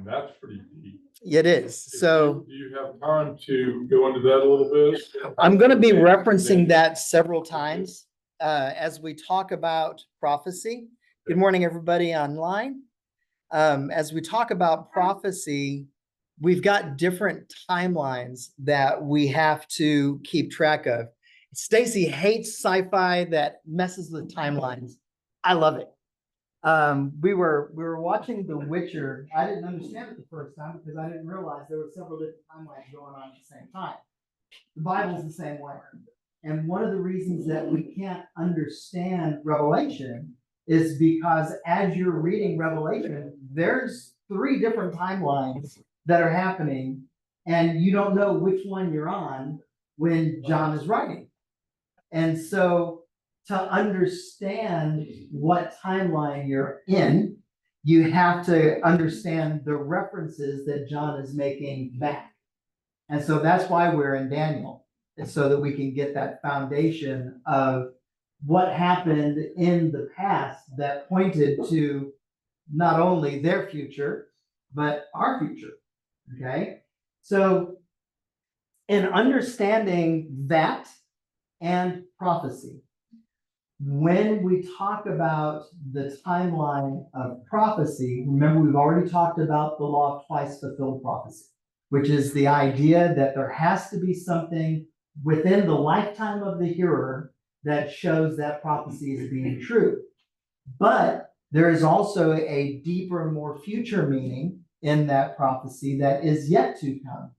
That's pretty deep. It is. So do you have time to go into that a little bit? I'm going to be referencing that several times as we talk about prophecy. Good morning, everybody online. As we talk about prophecy, we've got different timelines that we have to keep track of. Stacy hates sci-fi that messes with timelines. I love it. We were watching The Witcher. I didn't understand it the first time because I didn't realize there were several different timelines going on at the same time. The Bible's the same way. And one of the reasons that we can't understand Revelation is because as you're reading Revelation, there's 3 different timelines that are happening, and you don't know which one you're on when John is writing. And so to understand what timeline you're in, you have to understand the references that John is making back. And so that's why we're in Daniel, so that we can get that foundation of what happened in the past that pointed to not only their future, but our future. Okay. So in understanding that and prophecy, when we talk about the timeline of prophecy, remember we've already talked about the law of twice fulfilled prophecy, which is the idea that there has to be something within the lifetime of the hearer that shows that prophecy is being true. But there is also a deeper, more future meaning in that prophecy that is yet to come.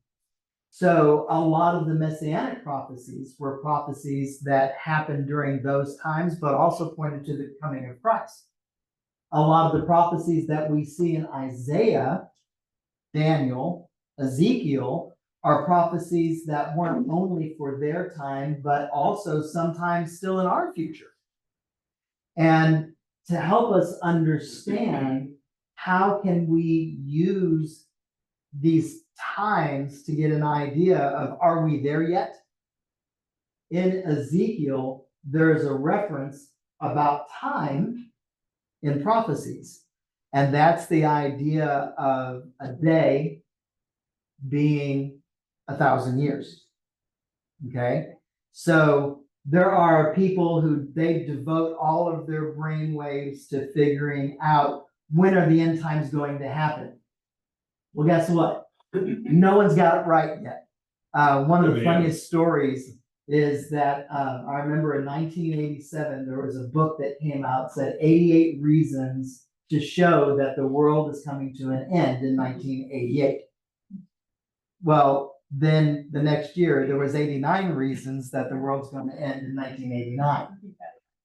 So a lot of the messianic prophecies were prophecies that happened during those times, but also pointed to the coming of Christ. A lot of the prophecies that we see in Isaiah, Daniel, Ezekiel are prophecies that weren't only for their time, but also sometimes still in our future. And to help us understand how can we use these times to get an idea of, are we there yet? In Ezekiel, there's a reference about time in prophecies. And that's the idea of a day being 1,000 years. Okay. So there are people who they devote all of their brain waves to figuring out when are the end times going to happen. Well, guess what? No one's got it right yet. One of the funniest stories is that I remember in 1987, there was a book that came out, said 88 reasons to show that the world is coming to an end in 1988. Well, then the next year, there was 89 reasons that the world's going to end in 1989.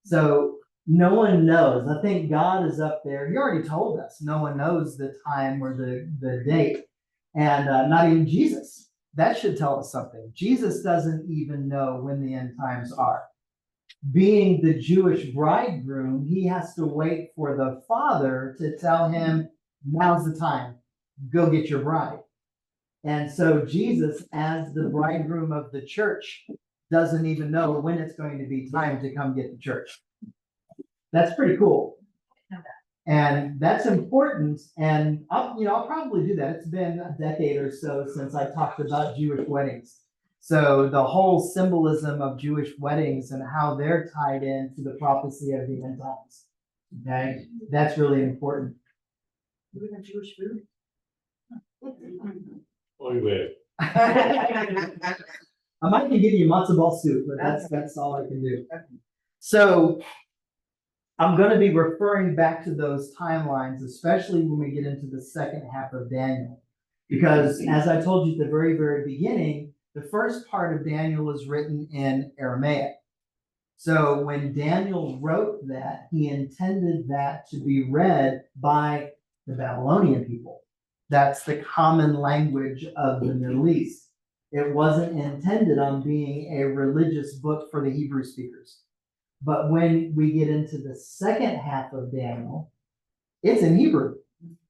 So no one knows. I think God is up there. He already told us. No one knows the time or the date. And not even Jesus. That should tell us something. Jesus doesn't even know when the end times are. Being the Jewish bridegroom, he has to wait for the Father to tell him, now's the time. Go get your bride. And so Jesus, as the bridegroom of the church, doesn't even know when it's going to be time to come get the church. That's pretty cool. And that's important. And I'll probably do that. It's been a decade or so since I talked about Jewish weddings. So the whole symbolism of Jewish weddings and how they're tied into the prophecy of the end times. Okay, that's really important. Do we have Jewish food? Oh, you will. I might be giving you matzo ball soup, but that's all I can do. So I'm going to be referring back to those timelines, especially when we get into the second half of Daniel. Because as I told you at the very, very beginning, the first part of Daniel is written in Aramaic. So when Daniel wrote that, he intended that to be read by the Babylonian people. That's the common language of the Middle East. It wasn't intended on being a religious book for the Hebrew speakers. But when we get into the second half of Daniel, it's in Hebrew.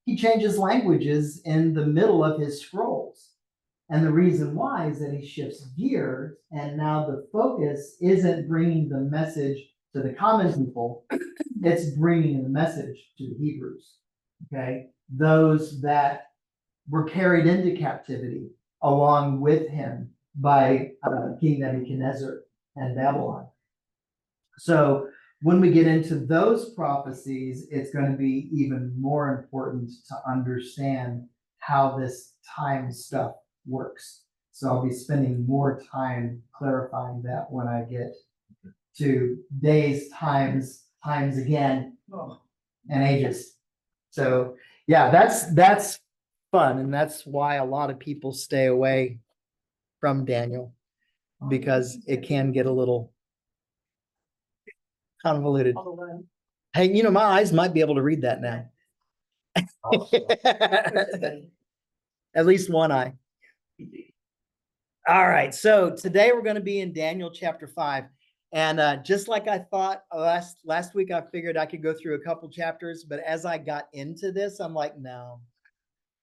He changes languages in the middle of his scrolls. And the reason why is that he shifts gears, and now the focus isn't bringing the message to the common people, it's bringing the message to the Hebrews, okay? Those that were carried into captivity along with him by King Nebuchadnezzar and Babylon. So when we get into those prophecies, it's going to be even more important to understand how this time stuff works. So I'll be spending more time clarifying that when I get to days, times again, and ages. So yeah, that's fun, and that's why a lot of people stay away from Daniel, because it can get a little convoluted. Hey, my eyes might be able to read that now. At least one eye. All right, so today we're going to be in Daniel chapter 5. And just like I thought last week, I figured I could go through a couple chapters, but as I got into this, I'm like, no,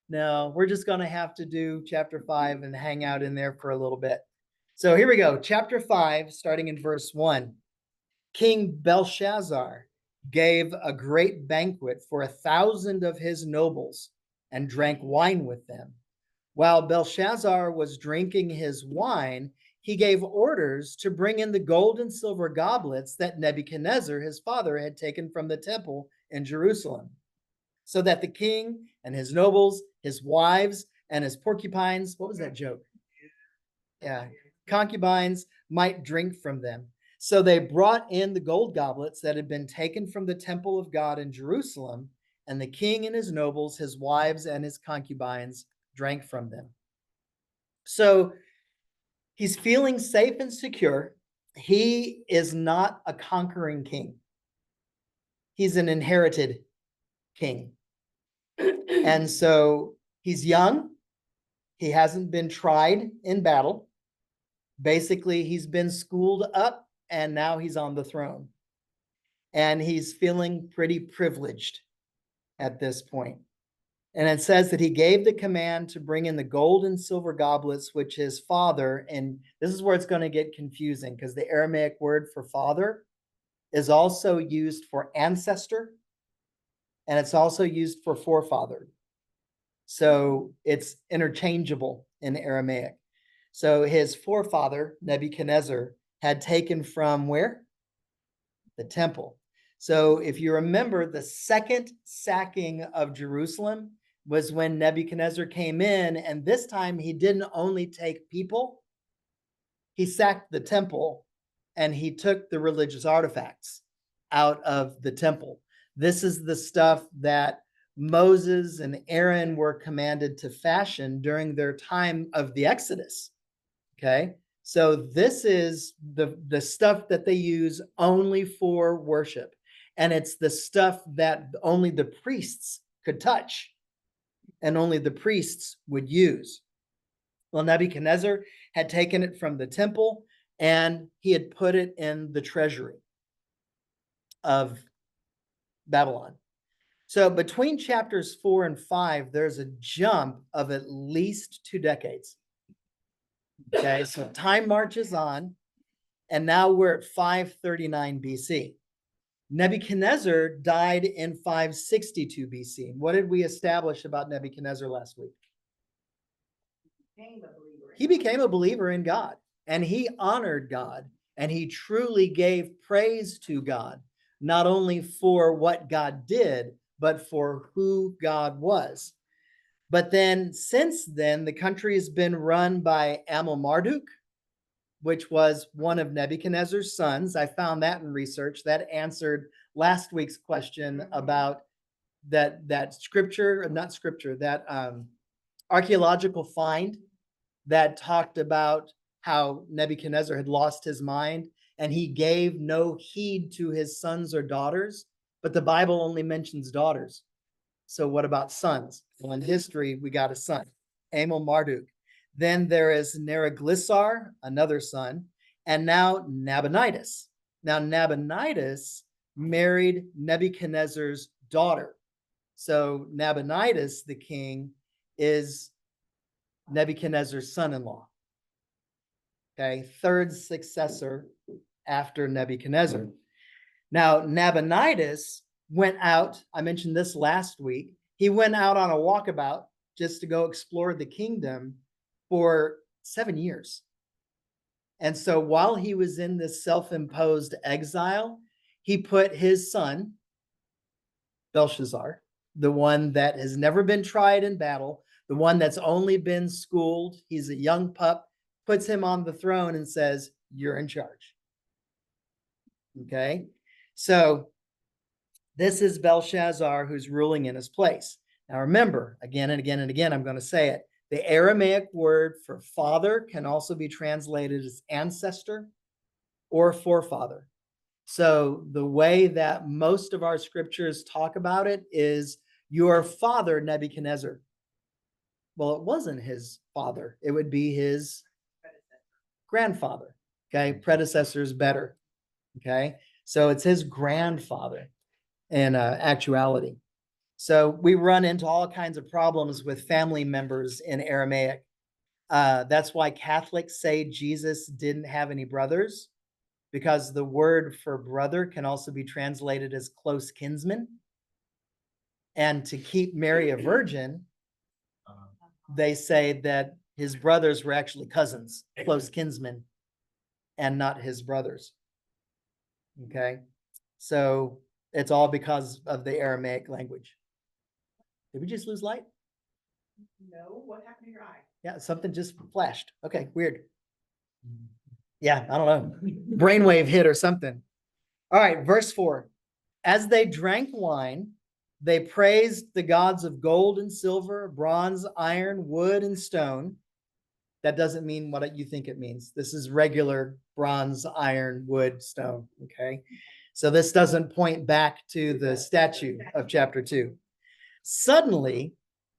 we're just going to have to do chapter 5 and hang out in there for a little bit. So here we go. Chapter 5, starting in verse 1. King Belshazzar gave a great banquet for 1,000 of his nobles and drank wine with them. While Belshazzar was drinking his wine, he gave orders to bring in the gold and silver goblets that Nebuchadnezzar, his father, had taken from the temple in Jerusalem, so that the king and his nobles, his wives, and his porcupines, what was that joke? Yeah, concubines might drink from them. So they brought in the gold goblets that had been taken from the temple of God in Jerusalem, and the king and his nobles, his wives, and his concubines drank from them. So he's feeling safe and secure. He is not a conquering king. He's an inherited king. And so he's young. He hasn't been tried in battle. Basically, he's been schooled up, and now he's on the throne. And he's feeling pretty privileged at this point. And it says that he gave the command to bring in the gold and silver goblets, which his father, and this is where it's going to get confusing, because the Aramaic word for father is also used for ancestor, and it's also used for forefather. So it's interchangeable in Aramaic. So his forefather, Nebuchadnezzar, had taken from where? The temple. So if you remember, the second sacking of Jerusalem was when Nebuchadnezzar came in, and this time he didn't only take people, he sacked the temple, and he took the religious artifacts out of the temple. This is the stuff that Moses and Aaron were commanded to fashion during their time of the Exodus. Okay, so this is the stuff that they use only for worship, and it's the stuff that only the priests could touch and only the priests would use. Well, Nebuchadnezzar had taken it from the temple, and he had put it in the treasury of Babylon. So between chapters 4 and 5, there's a jump of at least 2 decades. Okay, so time marches on, and now we're at 539 BC. Nebuchadnezzar died in 562 BC. What did we establish about Nebuchadnezzar last week? He became a believer in God, and he honored God, and he truly gave praise to God, not only for what God did, but for who God was. But then, since then, the country has been run by Marduk, which was one of Nebuchadnezzar's sons. I found that in research. That answered last week's question about that archaeological find that talked about how Nebuchadnezzar had lost his mind and he gave no heed to his sons or daughters, but the Bible only mentions daughters. So what about sons? Well, in history, we got a son, Marduk. Then there is Neriglissar, another son, and now Nabonidus. Now, Nabonidus married Nebuchadnezzar's daughter. So Nabonidus, the king, is Nebuchadnezzar's son-in-law. Okay, third successor after Nebuchadnezzar. Now, Nabonidus went out, I mentioned this last week, he went out on a walkabout just to go explore the kingdom for 7 years. And so while he was in this self-imposed exile, he put his son, Belshazzar, the one that has never been tried in battle, the one that's only been schooled, he's a young pup, puts him on the throne and says, "You're in charge." Okay, so this is Belshazzar who's ruling in his place. Now remember, again and again and again, I'm going to say it. The Aramaic word for father can also be translated as ancestor or forefather. So the way that most of our scriptures talk about it is your father, Nebuchadnezzar. Well, it wasn't his father. It would be his grandfather. Okay, predecessor is better. Okay, so it's his grandfather in actuality. So we run into all kinds of problems with family members in Aramaic. That's why Catholics say Jesus didn't have any brothers, because the word for brother can also be translated as close kinsman. And to keep Mary a virgin, they say that his brothers were actually cousins, close kinsmen, and not his brothers. Okay, so it's all because of the Aramaic language. Did we just lose light? No, what happened to your eye? Yeah, something just flashed. Okay, weird. Yeah, I don't know. Brainwave hit or something. All right, verse 4. As they drank wine, they praised the gods of gold and silver, bronze, iron, wood, and stone. That doesn't mean what you think it means. This is regular bronze, iron, wood, stone. Okay, so this doesn't point back to the statue of chapter 2. Suddenly,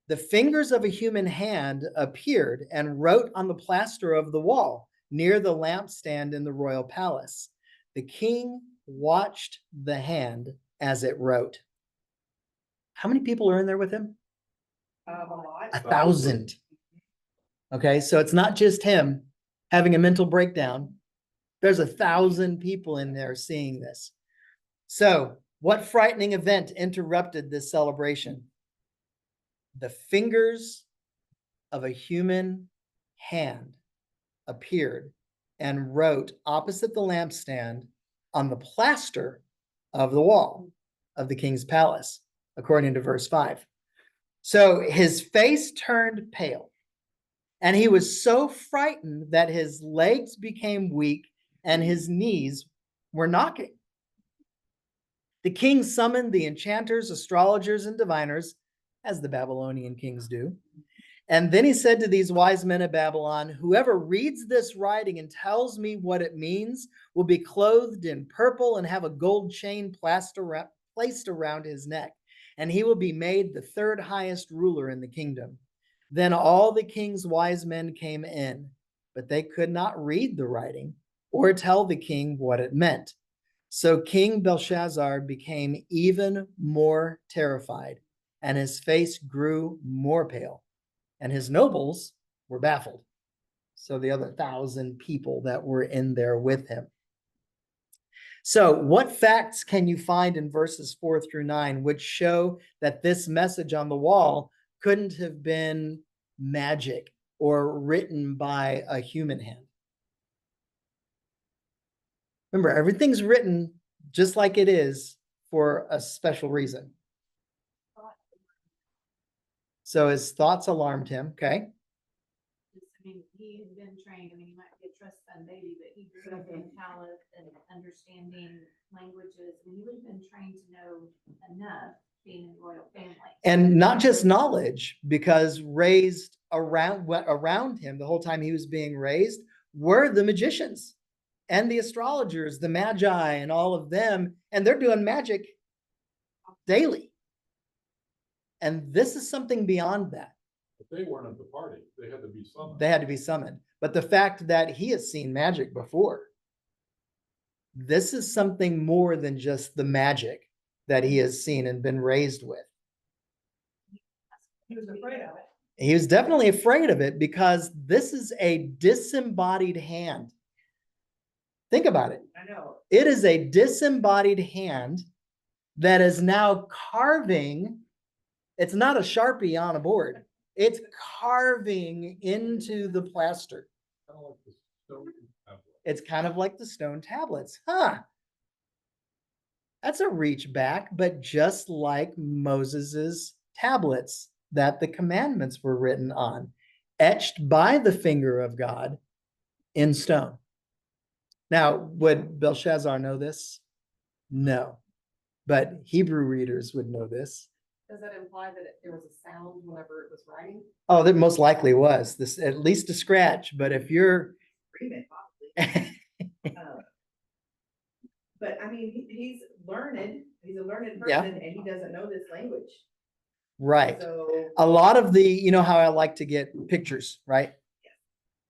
the fingers of a human hand appeared and wrote on the plaster of the wall near the lampstand in the royal palace. The king watched the hand as it wrote. How many people are in there with him? A lot. 1,000. Okay, so it's not just him having a mental breakdown. There's 1,000 people in there seeing this. So, what frightening event interrupted this celebration? The fingers of a human hand appeared and wrote opposite the lampstand on the plaster of the wall of the king's palace, according to verse 5. So his face turned pale, and he was so frightened that his legs became weak and his knees were knocking. The king summoned the enchanters, astrologers, and diviners, as the Babylonian kings do. And then he said to these wise men of Babylon, "Whoever reads this writing and tells me what it means will be clothed in purple and have a gold chain placed around his neck, and he will be made the third highest ruler in the kingdom." Then all the king's wise men came in, but they could not read the writing or tell the king what it meant. So King Belshazzar became even more terrified, and his face grew more pale, and his nobles were baffled. So the other 1,000 people that were in there with him. So what facts can you find in verses 4 through 9 which show that this message on the wall couldn't have been magic or written by a human hand? Remember, everything's written just like it is for a special reason. So his thoughts alarmed him. Okay. I mean, he had been trained. I mean, he might be a trust fund baby, but he grew up in palace and understanding languages. And he would have been trained to know enough being in royal family. And not just knowledge, because raised around him the whole time he was being raised were the magicians and the astrologers, the magi, and all of them. And they're doing magic daily. And this is something beyond that. But they weren't at the party. They had to be summoned. They had to be summoned. But the fact that he has seen magic before, this is something more than just the magic that he has seen and been raised with. He was afraid of it. He was definitely afraid of it because this is a disembodied hand. Think about it. I know. It is a disembodied hand that is now carving. It's not a Sharpie on a board. It's carving into the plaster. Kind of like the stone tablet. It's kind of like the stone tablets, huh? That's a reach back, but just like Moses's tablets that the commandments were written on, etched by the finger of God in stone. Now, would Belshazzar know this? No, but Hebrew readers would know this. Does that imply that there was a sound whenever it was writing? Oh, there most likely was this, at least a scratch, but if you're Agreement, possibly. But I mean, he's learned, he's a learned Yeah. person and he doesn't know this language. right. So, A lot of the, you know how I like to get pictures, right?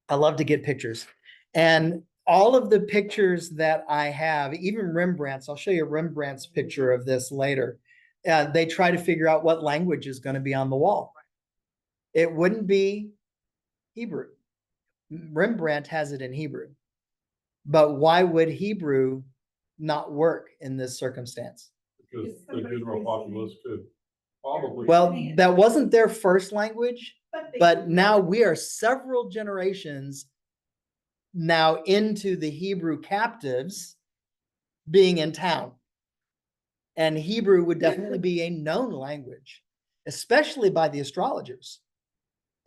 I love to get pictures. And all of the pictures that I have, even Rembrandt's, I'll show you Rembrandt's picture of this later. They try to figure out what language is going to be on the wall. It wouldn't be Hebrew. Rembrandt has it in Hebrew. But why would Hebrew not work in this circumstance? Because the general populace could probably. Well, that wasn't their first language, they- but now we are several generations now into the Hebrew captives being in town. And Hebrew would definitely be a known language, especially by the astrologers.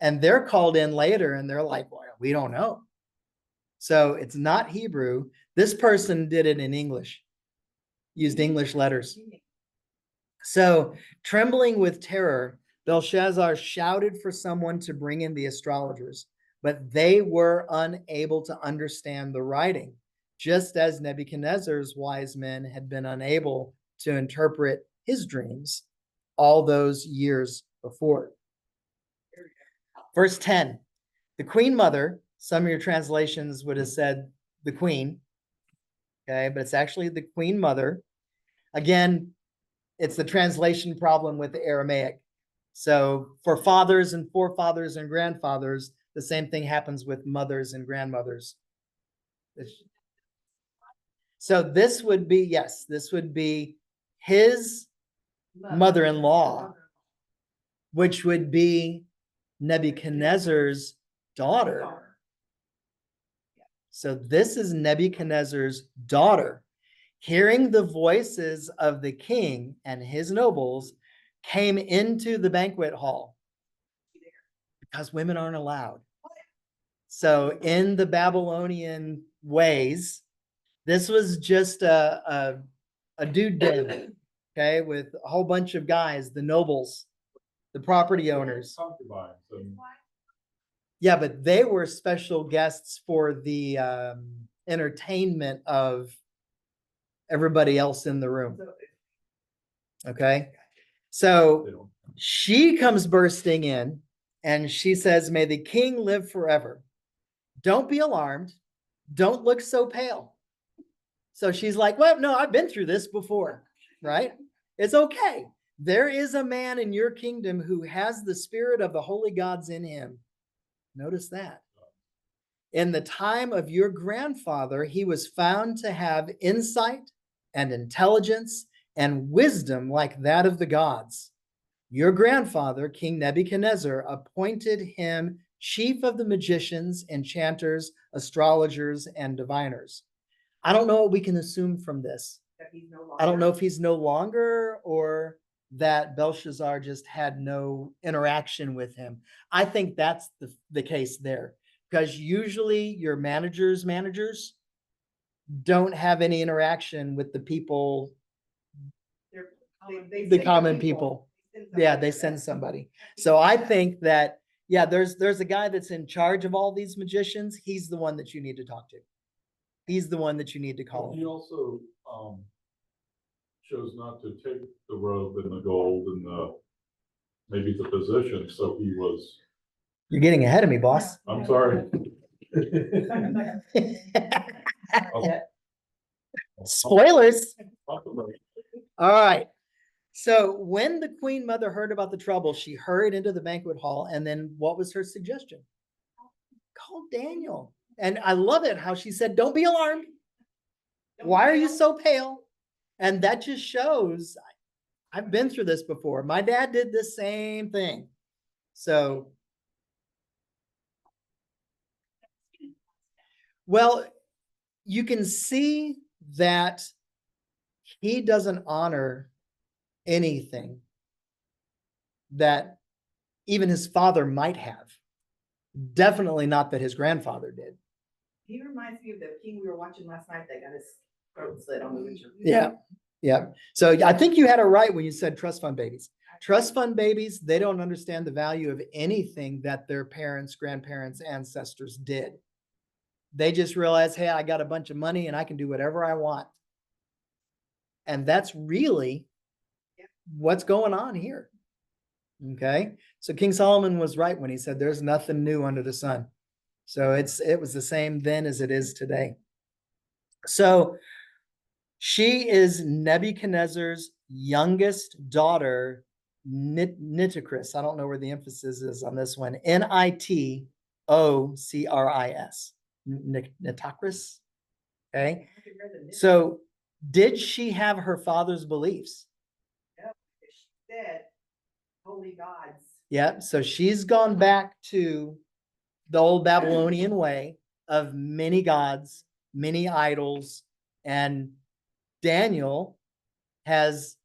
And they're called in later and they're like, well, we don't know. So it's not Hebrew. This person did it in English, used English letters. So, trembling with terror, Belshazzar shouted for someone to bring in the astrologers, but they were unable to understand the writing, just as Nebuchadnezzar's wise men had been unable to interpret his dreams all those years before. Verse 10, the queen mother, some of your translations would have said the queen, okay, but it's actually the queen mother. Again, it's the translation problem with the Aramaic. So for fathers and forefathers and grandfathers, the same thing happens with mothers and grandmothers. So this would be, yes, this would be his mother-in-law, which would be Nebuchadnezzar's daughter. So this is Nebuchadnezzar's daughter. Hearing the voices of the king and his nobles, came into the banquet hall because women aren't allowed. So in the Babylonian ways, this was just a dude den, okay, with a whole bunch of guys, the nobles, the property owners. Concubines and Yeah, but they were special guests for the entertainment of everybody else in the room. Okay. So they don't. she comes bursting in and she says, may the king live forever. Don't be alarmed. Don't look so pale. So she's like, well, no, I've been through this before, right? It's okay. There is a man in your kingdom who has the spirit of the holy gods in him. Notice that. In the time of your grandfather, he was found to have insight and intelligence and wisdom like that of the gods. Your grandfather, King Nebuchadnezzar, appointed him chief of the magicians, enchanters, astrologers, and diviners. I don't know what we can assume from this. that he's no I don't know longer- if he's no longer or that Belshazzar just had no interaction with him. I think that's the case there, because usually your managers don't have any interaction with the people, They're- they the send common people. They send Yeah, somebody they for send that. somebody. So I think that, yeah, there's a guy that's in charge of all these magicians. He's the one that you need to talk to. He's the one that you need to call. He also, chose not to take the robe and the gold and maybe the position, so he was, You're getting ahead of me, boss. I'm sorry. Spoilers. Talk about it. All right. So when the queen mother heard about the trouble, she hurried into the banquet hall. And then what was her suggestion? Call Daniel. And I love it how she said, don't be alarmed. Why are you so pale? And that just shows I've been through this before. My dad did the same thing. So Well, you can see that he doesn't honor anything that even his father might have. Definitely not that his grandfather did. He reminds me of the king we were watching last night that got his throat slit on the Witcher. Yeah, yeah. So I think you had it right when you said trust fund babies. Trust fund babies, they don't understand the value of anything that their parents, grandparents, ancestors did. They just realize, hey, I got a bunch of money and I can do whatever I want. And that's really what's going on here. Okay. So King Solomon was right when he said there's nothing new under the sun. So it was the same then as it is today. So she is Nebuchadnezzar's youngest daughter, Nitocris. I don't know where the emphasis is on this one. Nitocris. Nitocris. Okay. So did she have her father's beliefs? She said, holy gods. Yeah. So she's gone back to the old Babylonian way of many gods, many idols, and Daniel has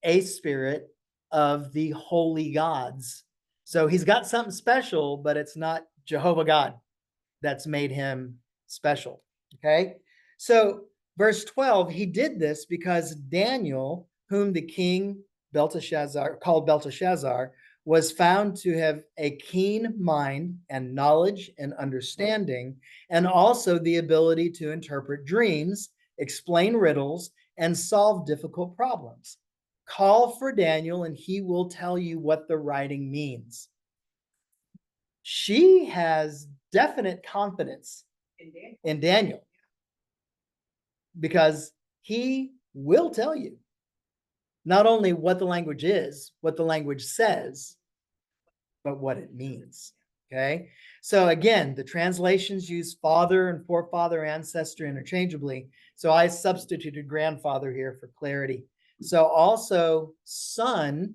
a spirit of the holy gods. So he's got something special, but it's not Jehovah God that's made him special. Okay. So verse 12, he did this because Daniel, whom the king called Belteshazzar, was found to have a keen mind and knowledge and understanding, and also the ability to interpret dreams, explain riddles, and solve difficult problems. Call for Daniel and he will tell you what the writing means. She has definite confidence in Daniel because he will tell you not only what the language is, what the language says, but what it means. Okay. So again, the translations use father and forefather, ancestor interchangeably. So I substituted grandfather here for clarity. So also son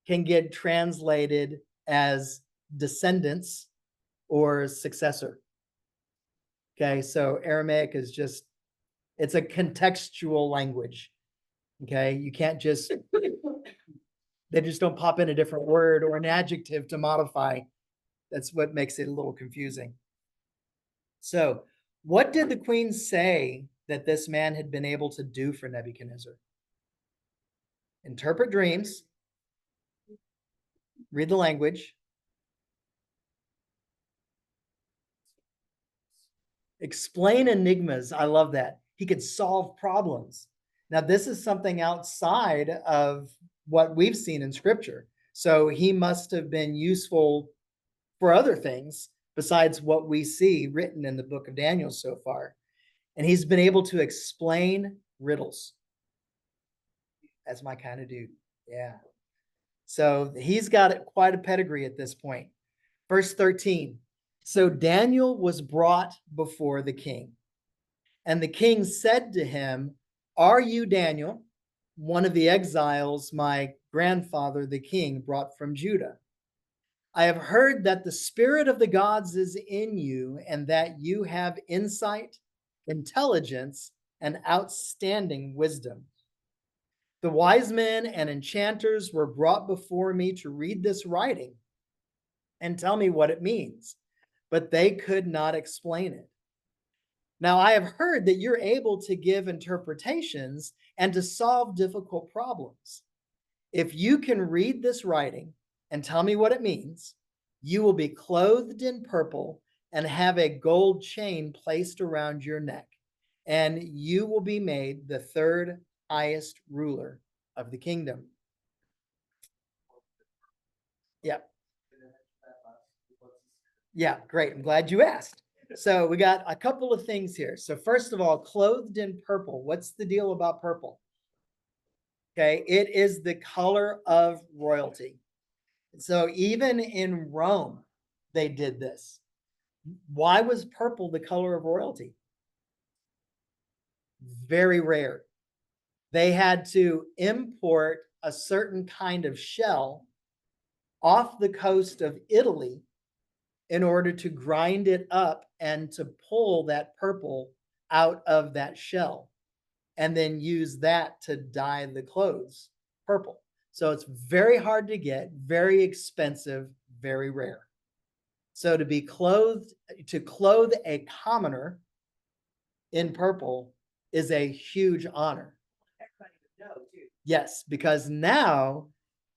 can get translated as descendants or successor. Okay. So Aramaic is just, it's a contextual language. Okay. You can't just, they just don't pop in a different word or an adjective to modify. That's what makes it a little confusing. So what did the queen say that this man had been able to do for Nebuchadnezzar? Interpret dreams, read the language, explain enigmas. I love that. He could solve problems. Now, this is something outside of what we've seen in scripture. So he must have been useful for other things besides what we see written in the book of Daniel so far. And he's been able to explain riddles. That's my kind of dude. Yeah. So he's got quite a pedigree at this point. Verse 13. So Daniel was brought before the king. And the king said to him, are you Daniel, one of the exiles my grandfather, the king, brought from Judah? I have heard that the spirit of the gods is in you and that you have insight, intelligence, and outstanding wisdom. The wise men and enchanters were brought before me to read this writing and tell me what it means, but they could not explain it. Now, I have heard that you're able to give interpretations and to solve difficult problems. If you can read this writing and tell me what it means, you will be clothed in purple and have a gold chain placed around your neck, and you will be made the third highest ruler of the kingdom. Yeah. Yeah, great. I'm glad you asked. So we got a couple of things here. So first of all, clothed in purple. What's the deal about purple? Okay, it is the color of royalty. So even in Rome, they did this. Why was purple the color of royalty? Very rare. They had to import a certain kind of shell off the coast of Italy in order to grind it up and to pull that purple out of that shell, and then use that to dye the clothes purple. So it's very hard to get, very expensive, very rare. So to clothe a commoner in purple is a huge honor. Everybody would know too. Yes, because now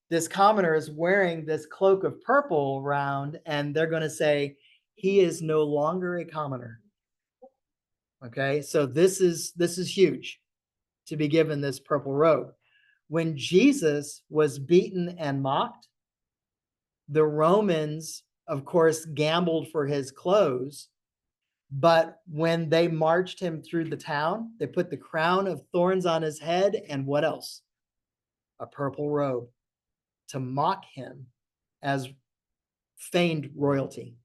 this commoner is wearing this cloak of purple around, and they're going to say he is no longer a commoner. Okay, so this is huge to be given this purple robe. When Jesus was beaten and mocked, the Romans, of course, gambled for his clothes. But when they marched him through the town, they put the crown of thorns on his head, and what else? A purple robe to mock him as feigned royalty.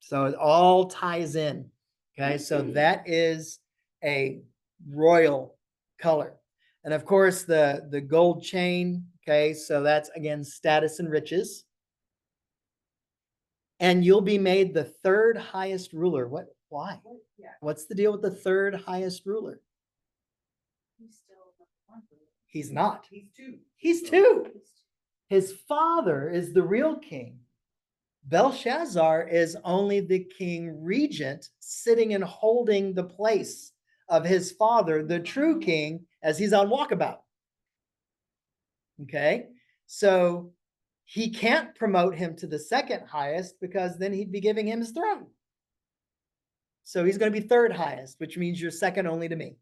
So it all ties in. Okay, so that is a royal color. And of course, the gold chain, okay, so that's again status and riches. And you'll be made the third highest ruler. What? Why? Yeah. What's the deal with the third highest ruler? He's still the one. He's not. He's two. He's two. His father is the real king. Belshazzar is only the king regent, sitting and holding the place of his father, the true king, as he's on walkabout. Okay, so he can't promote him to the second highest because then he'd be giving him his throne. So he's going to be third highest, which means you're second only to me.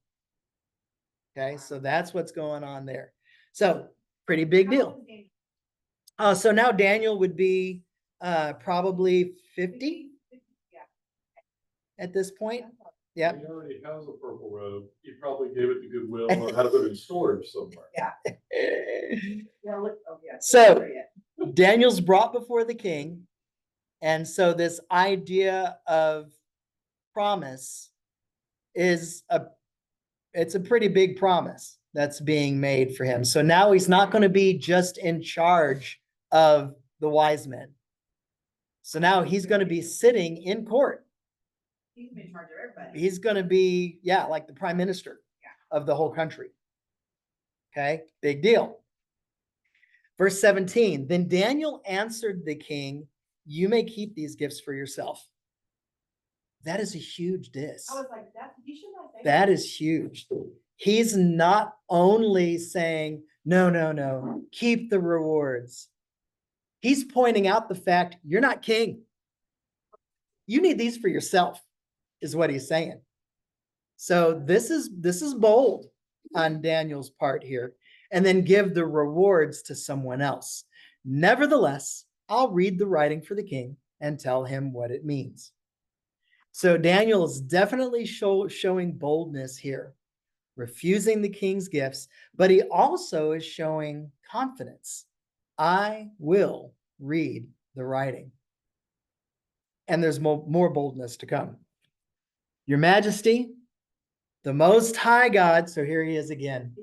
Okay, so that's what's going on there. So pretty big deal. So now Daniel would be probably 50 Yeah. at this point. Yep. He already has a purple robe. He probably gave it to Goodwill or has it in storage somewhere. Yeah, look, oh, yeah. So Daniel's brought before the king. And so this idea of promise is it's a pretty big promise that's being made for him. So now he's not going to be just in charge of the wise men. So now he's going to be sitting in court. He's in charge of everybody. He's going to be, yeah, like the prime minister of the whole country. Okay, big deal. Verse 17, then Daniel answered the king, you may keep these gifts for yourself. That is a huge diss. I was like, that, you should not say That is huge. He's not only saying, no, keep the rewards. He's pointing out the fact you're not king. You need these for yourself, is what he's saying. So this is bold on Daniel's part here. And then give the rewards to someone else. Nevertheless, I'll read the writing for the king and tell him what it means. So Daniel is definitely showing boldness here, refusing the king's gifts, but he also is showing confidence. I will read the writing. And there's more boldness to come. Your Majesty, the Most High God, so here he is again.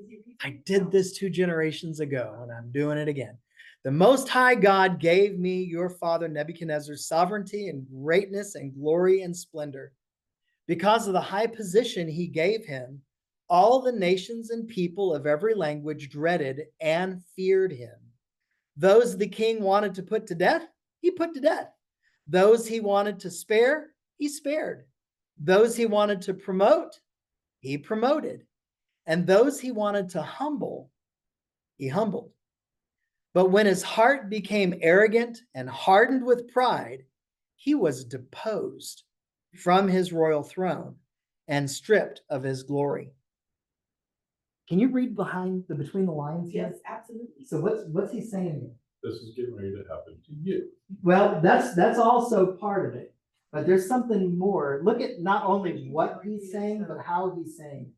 I did this 2 generations ago, and I'm doing it again. The Most High God gave me your father Nebuchadnezzar's sovereignty and greatness and glory and splendor. Because of the high position he gave him, all the nations and people of every language dreaded and feared him. Those the king wanted to put to death, he put to death. Those he wanted to spare, he spared. Those he wanted to promote, he promoted. And those he wanted to humble, he humbled. But when his heart became arrogant and hardened with pride, he was deposed from his royal throne and stripped of his glory. Can you read between the lines here? Yes, absolutely. So what's he saying here? This is getting ready to happen to you. Well, that's also part of it. But there's something more. Look at not only what he's saying, but how he's saying it.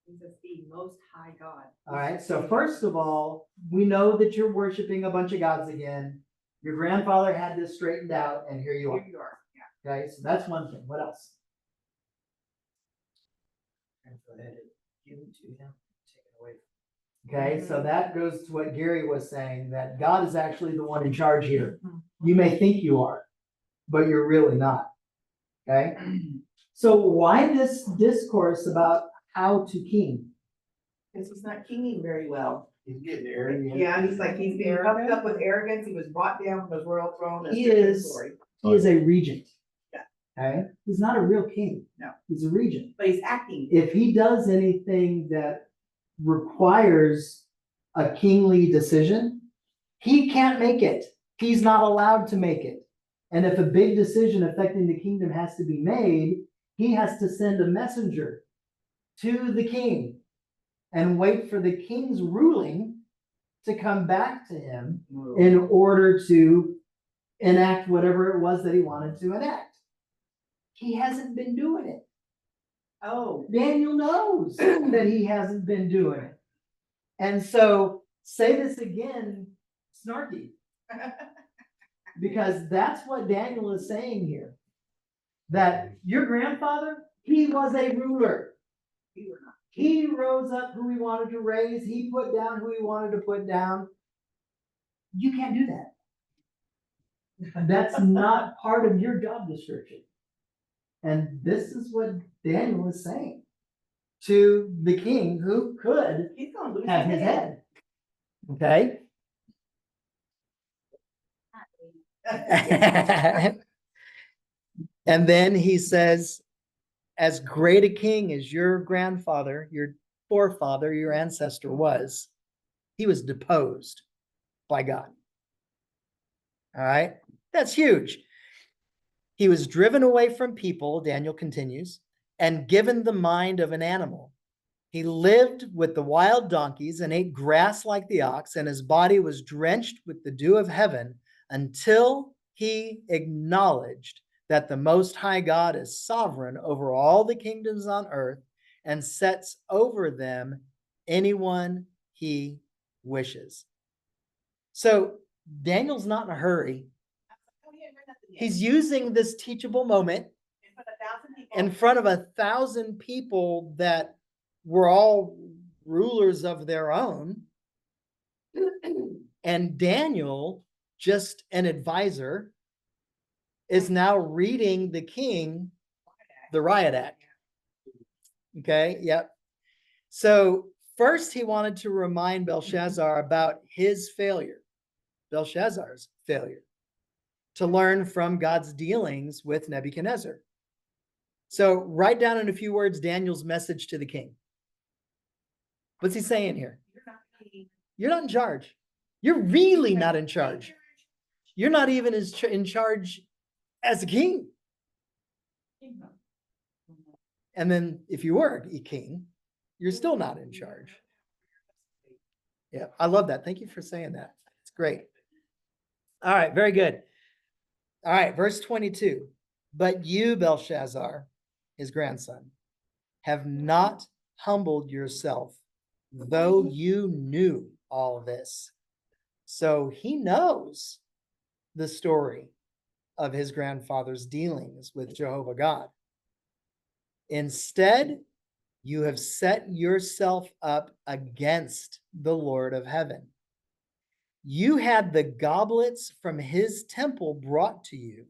He says the Most High God. All right. So first of all, we know that you're worshiping a bunch of gods again. Your grandfather had this straightened out, and here you are. Here you are, yeah. Okay. So that's one thing. What else? Go ahead and give it to him, take it away. Okay. So that goes to what Gary was saying, that God is actually the one in charge here. You may think you are, but you're really not. Okay? So why this discourse about how to king? Because he's not kinging very well. He's getting arrogant. Yeah, he's like, he's being puffed up with arrogance. He was brought down from his royal throne. as He to his is- glory. He is a regent. Yeah. Okay? He's not a real king. No. He's a regent. But he's acting. If he does anything that requires a kingly decision, he can't make it. He's not allowed to make it. And if a big decision affecting the kingdom has to be made, he has to send a messenger to the king and wait for the king's ruling to come back to him in order to enact whatever it was that he wanted to enact. He hasn't been doing it. Oh, Daniel knows that he hasn't been doing it. And so say this again, snarky, because that's what Daniel is saying here. That your grandfather, he was a ruler. we were not. He rose up who he wanted to raise. He put down who he wanted to put down. You can't do that. That's not part of your job description. And this is what Daniel is saying to the king who could He's gonna lose have his head. Okay? And then he says, as great a king as your grandfather, your forefather, your ancestor was, he was deposed by God. All right? That's huge. He was driven away from people, Daniel continues, and given the mind of an animal. He lived with the wild donkeys and ate grass like the ox, and his body was drenched with the dew of heaven until he acknowledged that the Most High God is sovereign over all the kingdoms on earth and sets over them anyone he wishes. So Daniel's not in a hurry. Oh, he hadn't heard nothing yet. He's using this teachable moment In front of 1,000 people. in front of 1,000 people that were all rulers of their own. And Daniel, just an advisor, is now reading the king the riot act. Okay, yep. So first he wanted to remind Belshazzar about his failure, Belshazzar's failure, to learn from God's dealings with Nebuchadnezzar. So write down in a few words Daniel's message to the king. What's he saying here? You're not king. You're not in charge. You're really not in charge. You're not even in charge as a king. And then if you were a king, you're still not in charge. Yeah, I love that. Thank you for saying that. It's great. All right, very good. All right, verse 22. But you, Belshazzar, his grandson, have not humbled yourself, though you knew all this. So he knows the story of his grandfather's dealings with Jehovah God. Instead, you have set yourself up against the Lord of heaven. You had the goblets from his temple brought to you,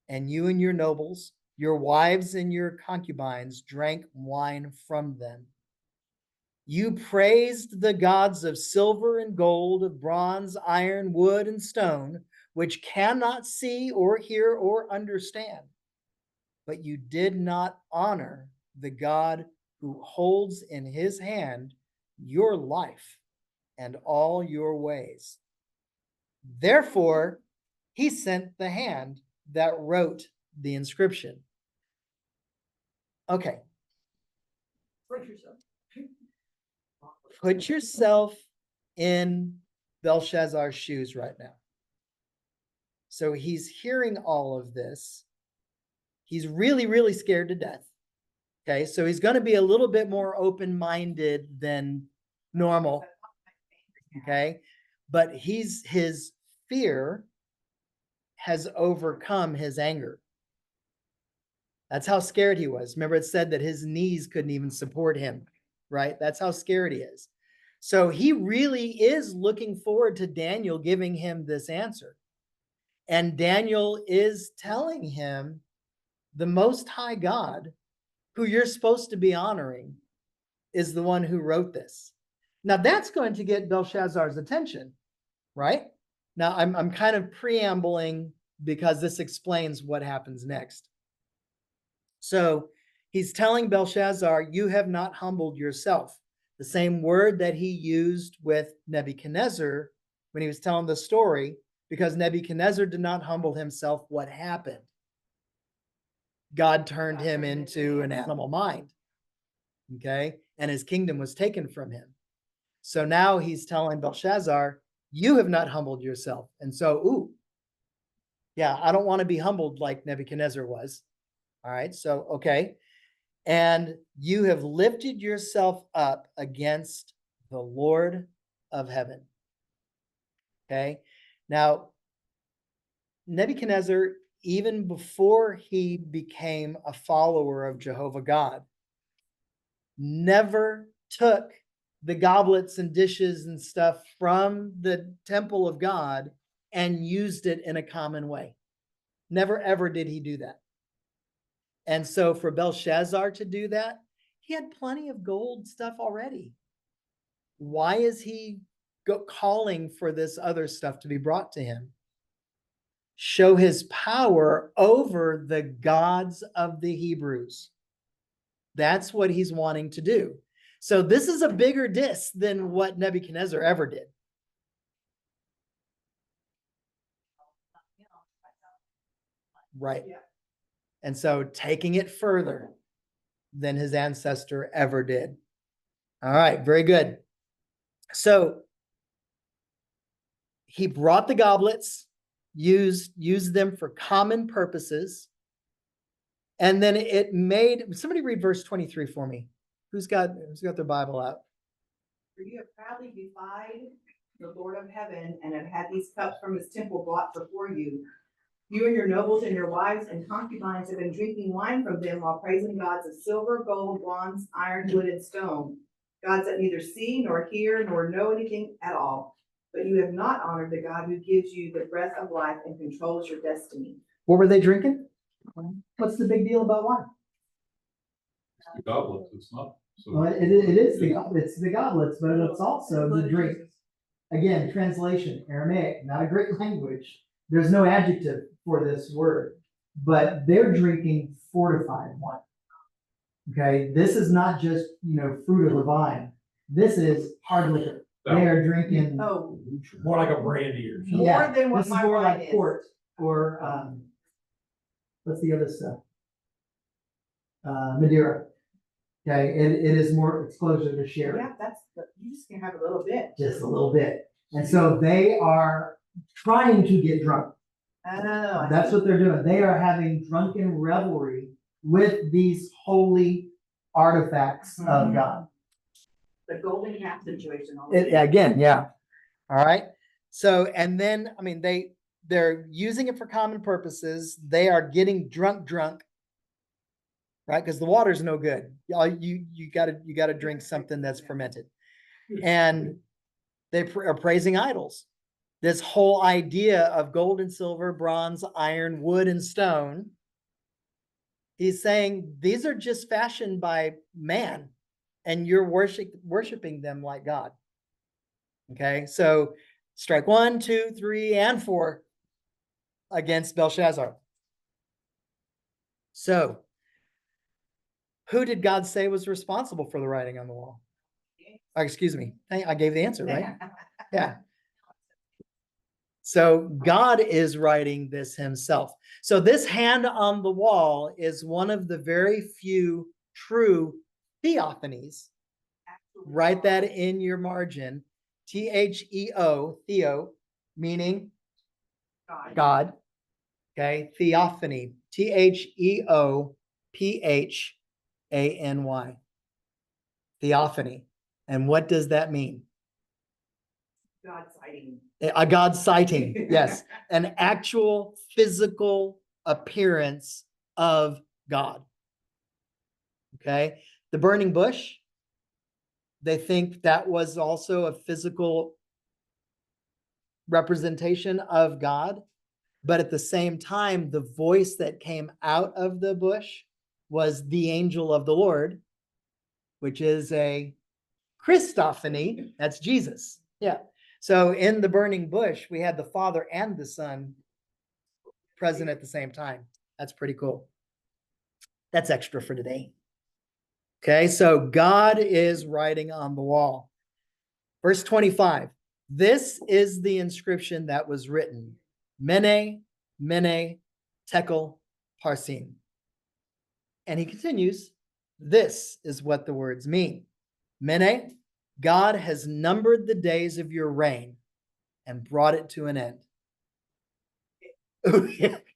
and you and your nobles, your wives and your concubines drank wine from them. You praised the gods of silver and gold, of bronze, iron, wood, and stone, which cannot see or hear or understand. But you did not honor the God who holds in his hand your life and all your ways. Therefore, he sent the hand that wrote the inscription. Okay. Put yourself in Belshazzar's shoes right now. So he's hearing all of this. He's really, really scared to death. Okay, so he's going to be a little bit more open-minded than normal. Okay, but his fear has overcome his anger. That's how scared he was. Remember, it said that his knees couldn't even support him, right? That's how scared he is. So he really is looking forward to Daniel giving him this answer. And Daniel is telling him the Most High God, who you're supposed to be honoring, is the one who wrote this. Now that's going to get Belshazzar's attention, right? Now I'm kind of preambling because this explains what happens next. So he's telling Belshazzar, you have not humbled yourself. The same word that he used with Nebuchadnezzar when he was telling the story, because Nebuchadnezzar did not humble himself. What happened? God turned him into an animal mind. Okay. And his kingdom was taken from him. So now he's telling Belshazzar, you have not humbled yourself. And so, yeah, I don't want to be humbled like Nebuchadnezzar was. All right. So, okay. And you have lifted yourself up against the Lord of heaven. Okay. Now, Nebuchadnezzar, even before he became a follower of Jehovah God, never took the goblets and dishes and stuff from the temple of God and used it in a common way. Never, ever did he do that. And so for Belshazzar to do that, he had plenty of gold stuff already. Why is he calling for this other stuff to be brought to him? Show his power over the gods of the Hebrews. That's what he's wanting to do. So this is a bigger diss than what Nebuchadnezzar ever did. Right. Yeah. And so taking it further than his ancestor ever did. All right, very good. So he brought the goblets, used them for common purposes. And then it made, somebody read verse 23 for me. Who's got their Bible out? For you have proudly defied the Lord of heaven and have had these cups from his temple brought before you. You and your nobles and your wives and concubines have been drinking wine from them while praising gods of silver, gold, bronze, iron, wood, and stone. Gods that neither see nor hear nor know anything at all. But you have not honored the God who gives you the breath of life and controls your destiny. What were they drinking? What's the big deal about wine? The goblets, it's not. So Well, it is it's the goblets, but it's also the drink. Again, translation, Aramaic, not a great language. There's no adjective for this word, but they're drinking fortified wine. Okay, this is not just, fruit of the vine. This is hard liquor. They are drinking. Oh, More like a brandy or something. more than what this is my more wine like is. port or what's the other stuff? Madeira. Okay, it is more, it's closer to sherry. Yeah, you just can have a little bit. Just a little bit. And so they are trying to get drunk. Oh. That's what they're doing. They are having drunken revelry with these holy artifacts of God. The golden calf situation. Again, yeah. All right. So, and then, they're using it for common purposes. They are getting drunk, right? Because the water's no good. You gotta drink something that's fermented. And they are praising idols. This whole idea of gold and silver, bronze, iron, wood, and stone. He's saying these are just fashioned by man, and you're worshiping them like God. Okay, so strike 1, 2, 3, and 4 against Belshazzar. So, who did God say was responsible for the writing on the wall? Oh, excuse me, I gave the answer, right? Yeah. So God is writing this himself. So this hand on the wall is one of the very few true theophanies. Write that in your margin. Theo, theo, meaning God. Okay, theophany. Theophany. Theophany. And what does that mean? God sighting. A God sighting, yes. An actual physical appearance of God. Okay. The burning bush, they think that was also a physical representation of God. But at the same time, the voice that came out of the bush was the angel of the Lord, which is a Christophany. That's Jesus. Yeah. So in the burning bush, we had the Father and the Son present at the same time. That's pretty cool. That's extra for today. Okay, so God is writing on the wall. Verse 25. This is the inscription that was written. Mene, Mene, Tekel, Parsin. And he continues, this is what the words mean. Mene, God has numbered the days of your reign and brought it to an end.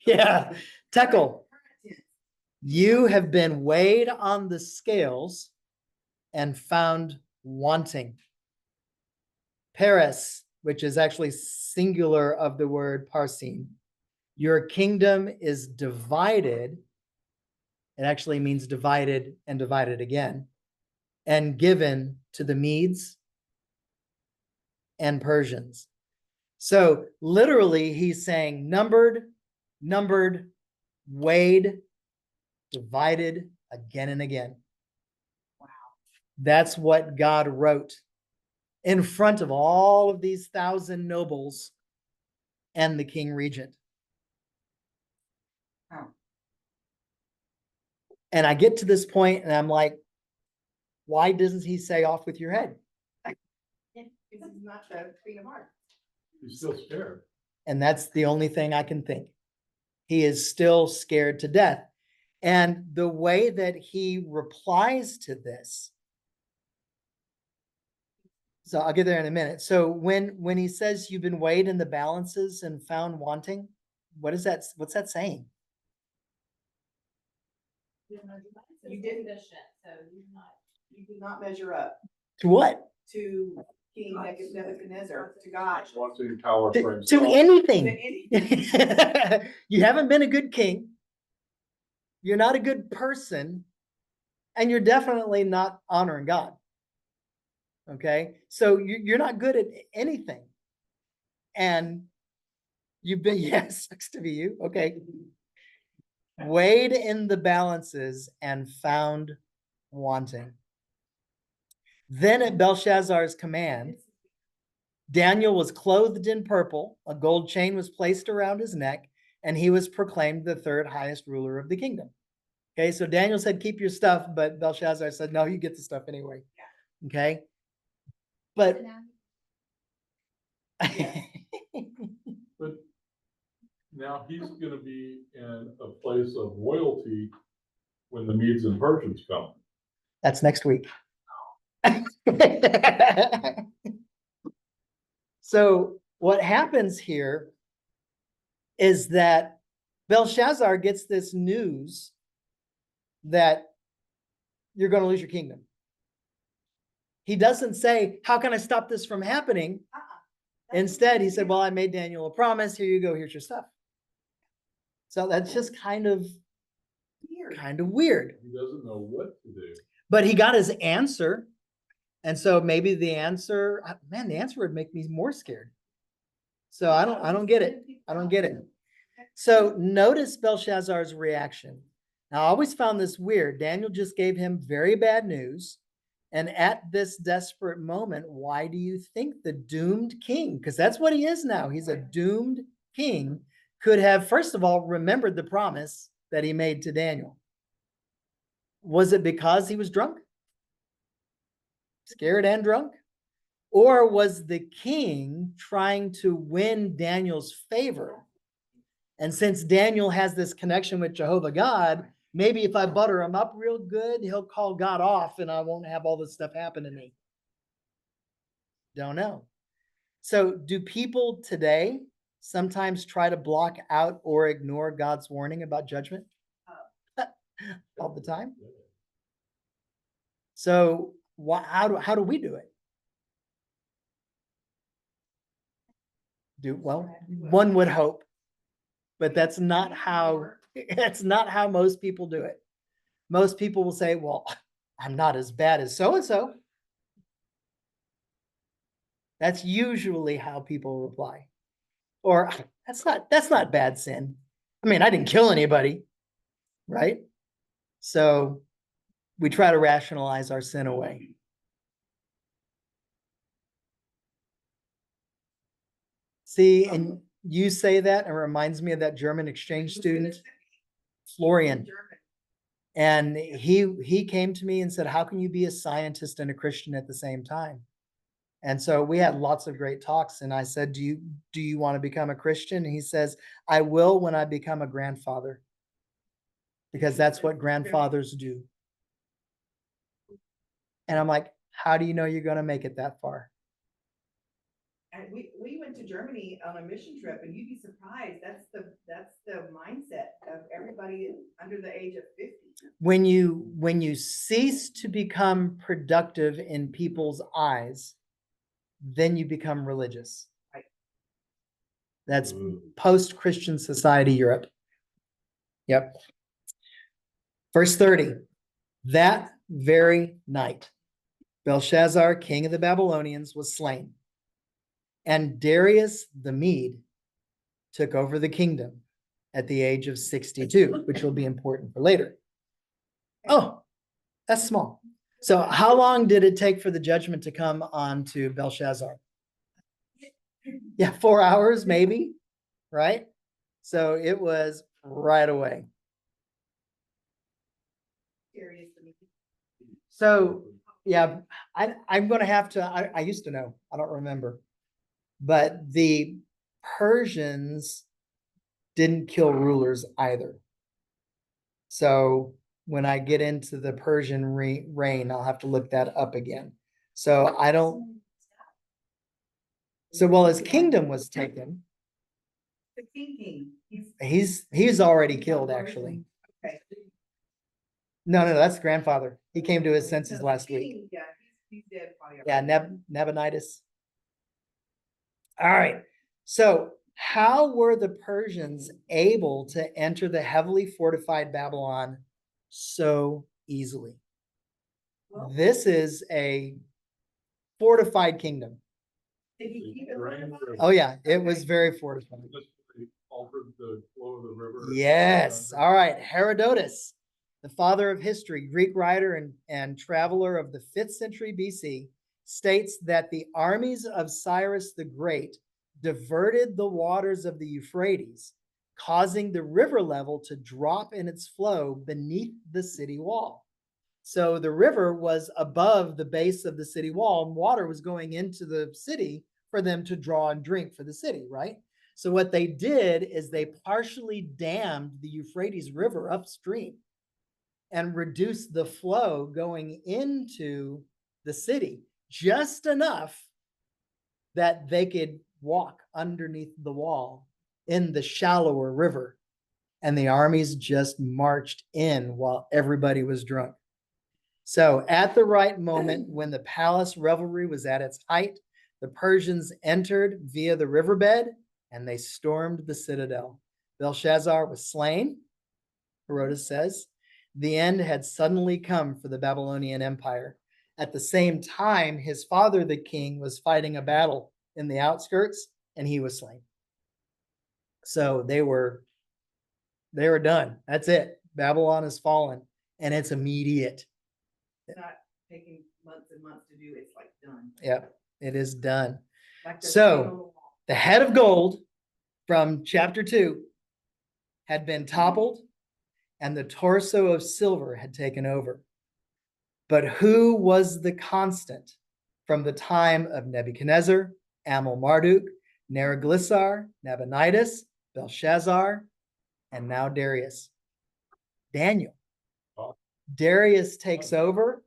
Yeah. Tekel, you have been weighed on the scales and found wanting. Peres, which is actually singular of the word parsin. Your kingdom is divided. It actually means divided and divided again, and given to the Medes and Persians. So literally he's saying numbered, weighed, divided again and again. Wow. That's what God wrote in front of all of these 1,000 nobles and the king regent. Oh. And I get to this point and I'm like, why doesn't he say off with your head? This is not the Queen of Hearts. He's still scared. And that's the only thing I can think. He is still scared to death. And the way that he replies to this, so I'll get there in a minute. So when he says you've been weighed in the balances and found wanting, what is that? What's that saying? You didn't, So you're not. you did not measure up To what? to King Nebuchadnezzar, to God. Wanting power for To himself. To anything. any- You haven't been a good king. You're not a good person. And you're definitely not honoring God. Okay. So you're not good at anything. And you've been, yes, sucks to be you. Okay. Weighed in the balances and found wanting. Then at Belshazzar's command, Daniel was clothed in purple, a gold chain was placed around his neck, and he was proclaimed the third highest ruler of the kingdom. Okay, so Daniel said, keep your stuff, but Belshazzar said, no, you get the stuff anyway. Okay, but But now he's gonna be in a place of royalty when the Medes and Persians come. that's next week. So what happens here is that Belshazzar gets this news that you're going to lose your kingdom. He doesn't say, how can I stop this from happening? Instead, he said, well, I made Daniel a promise. Here you go. Here's your stuff. So that's just kind of weird. He doesn't know what to do. But he got his answer. And so maybe the answer, man, the answer would make me more scared. So I don't get it. I don't get it. So notice Belshazzar's reaction. Now, I always found this weird. Daniel just gave him very bad news. And at this desperate moment, why do you think the doomed king, because that's what he is now, he's a doomed king, could have, first of all, remembered the promise that he made to Daniel? Was it because he was drunk? Scared and drunk? Or was the king trying to win Daniel's favor? And since Daniel has this connection with Jehovah God, maybe if I butter him up real good, he'll call God off and I won't have all this stuff happen to me. Don't know. So do people today sometimes try to block out or ignore God's warning about judgment? All the time? So how do we do it? Well, one would hope, but that's not how most people do it. Most people will say, well, I'm not as bad as so-and-so. That's usually how people reply. Or that's not bad sin. I mean, I didn't kill anybody, right? So we try to rationalize our sin away. See, and you say that, and it reminds me of that German exchange student, Florian. German. And he came to me and said, how can you be a scientist and a Christian at the same time? And so we had lots of great talks. And I said, do you want to become a Christian? And he says, I will when I become a grandfather. Because that's what grandfathers do. And I'm like, how do you know you're going to make it that far? And we went to Germany on a mission trip, and you'd be surprised. That's the mindset of everybody under the age of 50. When you cease to become productive in people's eyes, then you become religious. Right. That's post-Christian society Europe. Yep. Verse 30. That very night, Belshazzar, king of the Babylonians, was slain. And Darius the Mede took over the kingdom at the age of 62, which will be important for later. Oh, that's small. So how long did it take for the judgment to come on to Belshazzar? Yeah, 4 hours maybe, right? So it was right away. So yeah, I'm going to have to, I used to know, I don't remember. But the Persians didn't kill rulers either. So when I get into the Persian reign, I'll have to look that up again. So I don't. So while his kingdom was taken, The king. he's already killed actually. Okay. No, that's grandfather. He came to his senses So last the week. king, yeah, he's dead probably. Yeah, Nabonidus. All right. So how were the Persians able to enter the heavily fortified Babylon so easily? Well, This is a fortified kingdom. did he keep it? Drained river. Oh yeah, it was very fortified. Just they altered the flow of the river. Yes. All right. Herodotus, the father of history, Greek writer and traveler of the 5th century BC, states that the armies of Cyrus the Great diverted the waters of the Euphrates, causing the river level to drop in its flow beneath the city wall. So the river was above the base of the city wall, and water was going into the city for them to draw and drink for the city, right? So what they did is they partially dammed the Euphrates River upstream and reduced the flow going into the city just enough that they could walk underneath the wall in the shallower river. And the armies just marched in while everybody was drunk. So at the right moment, when the palace revelry was at its height, the Persians entered via the riverbed and they stormed the citadel. Belshazzar was slain, Herodotus says. The end had suddenly come for the Babylonian Empire. At the same time, his father, the king, was fighting a battle in the outskirts and he was slain. So they were done. That's it. Babylon has fallen and it's immediate. It's not taking months and months to do. It's like done. Yep, it is done. Like the So, writing on the wall. the head of gold from chapter 2 had been toppled and the torso of silver had taken over. But who was the constant from the time of Nebuchadnezzar, Amel-Marduk, Neriglissar, Nabonidus, Belshazzar, and now Darius? Daniel. Darius takes over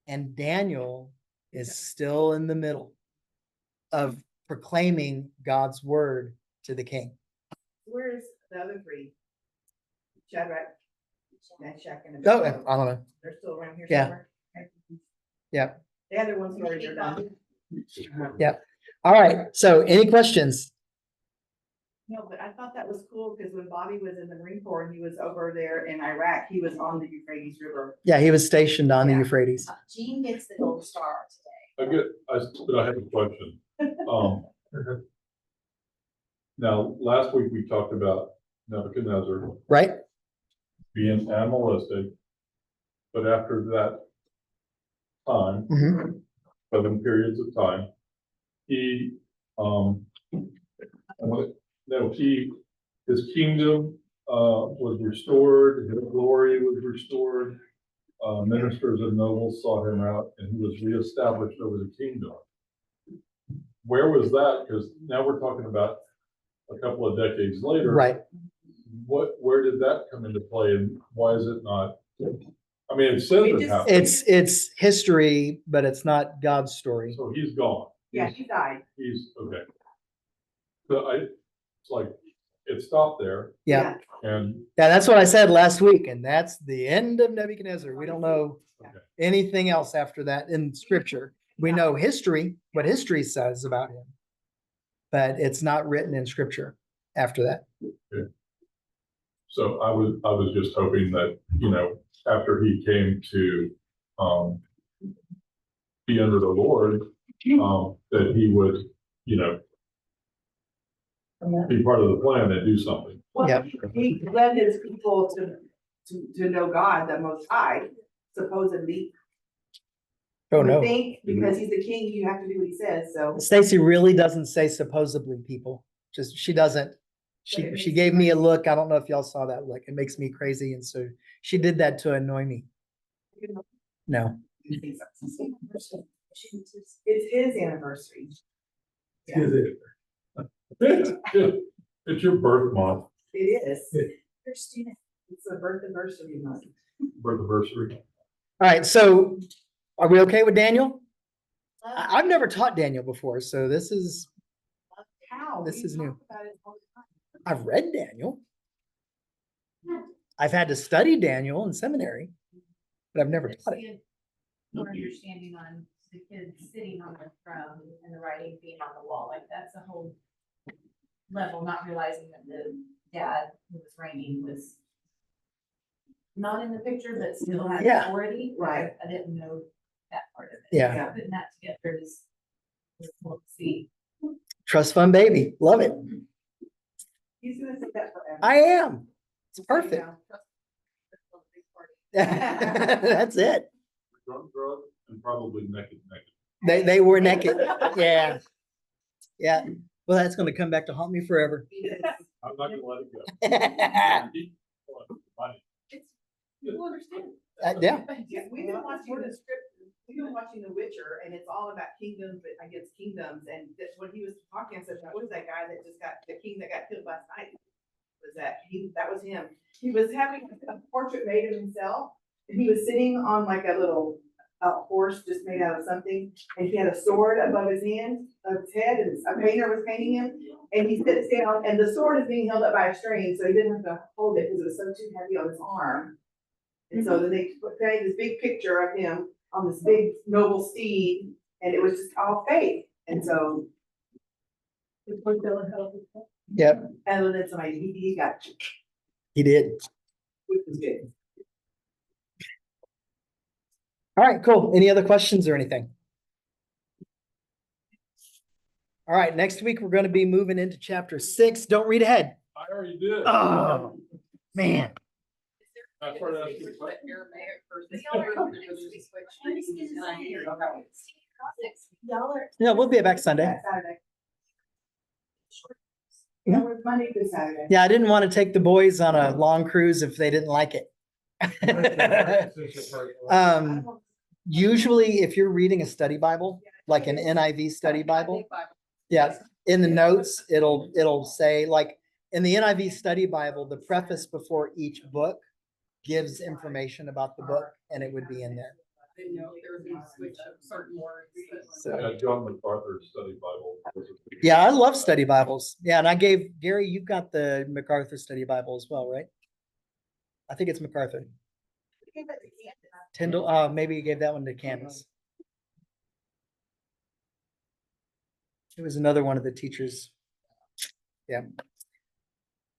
and Daniel is still in the middle of proclaiming God's word to the king. Where's the other three? Shadrach, Meshach, and Oh, Abednego. I don't know. They're still around here Yeah. somewhere? Okay. Yeah. The other ones already are done. Yeah. All right. So any questions? No, but I thought that was cool because when Bobby was in the Marine Corps and he was over there in Iraq, he was on the Euphrates River. Yeah, he was stationed on the Yeah. Euphrates. Jean gets the gold star today. But I have a question. Now, last week we talked about Nebuchadnezzar right? being animalistic, but after that time, Mhm. 7 periods of time, he, his kingdom, was restored, his glory was restored. Ministers and nobles sought him out, and he was reestablished over the kingdom. Where was that? Because now we're talking about a couple of decades later. Right. Where did that come into play, and why is it not? I mean, it says It it just- happened, It's history, but it's not God's story. so he's gone. Yeah, he died. He's, okay. So it's like, it stopped there, Yeah. and, Yeah, that's what I said last week, and that's the end of Nebuchadnezzar. We don't know okay, anything else after that in scripture. We know history, what history says about him. But it's not written in scripture after that. so I was just hoping that, after he came to, be under the Lord, that he would, be part of the plan and do something. Well, Yep. he led his people to know God, the Most High, supposedly. Oh, You would no. think, because he's the king, you have to do what he says, so. Stacy really doesn't say supposedly, people. Just, she doesn't. She gave me a look. I don't know if y'all saw that look. It makes me crazy. And so she did that to annoy me. No. It's his anniversary. Yeah, It's your birth month, it is. It's a birth anniversary month. birth anniversary. All right. So are we okay with Daniel? I've never taught Daniel before, so this is, How? This We is new. talk about it all the time. I've read Daniel. I've had to study Daniel in seminary, but I've never taught it. More understanding on the kids sitting on the throne and the writing being on the wall, like that's a whole level, not realizing that the dad who was reigning was not in the picture, but still had Yeah. authority. Right. I didn't know that part of it. Yeah. Putting that together is cool to see. Trust fund baby. Love it. He's gonna say that forever. I am. It's Just so you perfect. know. That's it. Drunk, and probably naked. They were naked. Yeah. Yeah. Well, that's gonna come back to haunt me forever. I'm not gonna let it go. Money. People understand. Yeah. Yeah, we've been watching the script, we've been watching The Witcher, and it's all about kingdoms against kingdoms, and that's what he was talking, I said, what was that guy that just got, the king that got killed last night? That was him. He was having a portrait made of himself, and he was sitting on like a little, horse just made out of something, and he had a sword above his hand, of his head, and a painter was painting him, and he sits down, and the sword is being held up by a string, so he didn't have to hold it, because it was so too heavy on his arm. And so then they painted this big picture of him on this big noble steed, and it was just all fake, and so. Yep, And then somebody, he got, he did. which was good. All right, cool. Any other questions or anything? All right, next week we're gonna be moving into chapter 6. Don't read ahead. I already did. Oh, man. That's why I asked you a question. Yeah, we'll be back Sunday. That Saturday. Yeah. No, it's Monday through Saturday. Yeah, I didn't want to take the boys on a long cruise if they didn't like it. Usually if you're reading a study Bible, like an NIV study Bible, yeah, in the notes, it'll say, like, in the NIV study Bible, the preface before each book gives information about the book, and it would be in there. Didn't know if there would be a switch of certain words. So, Yeah, John MacArthur's study Bible. yeah, I love study Bibles. Yeah, and I gave Gary, you've got the MacArthur study Bible as well, right? I think it's MacArthur. Tyndall, maybe you gave that one to Candace. It was another one of the teachers. Yeah.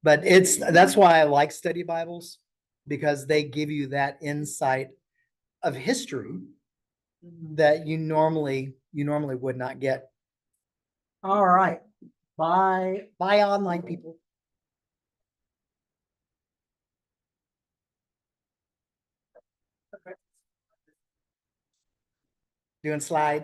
But that's why I like study Bibles, because they give you that insight of history that you normally would not get. All right. Bye, bye online people. Doing slides.